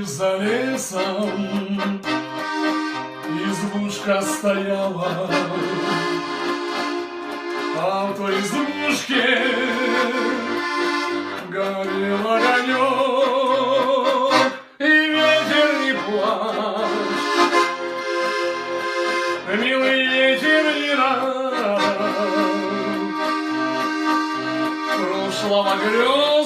за лесом избушка стояла, а в той избушке горел огонек, и ветер не плачь, милый ветер не рад, прошлого грез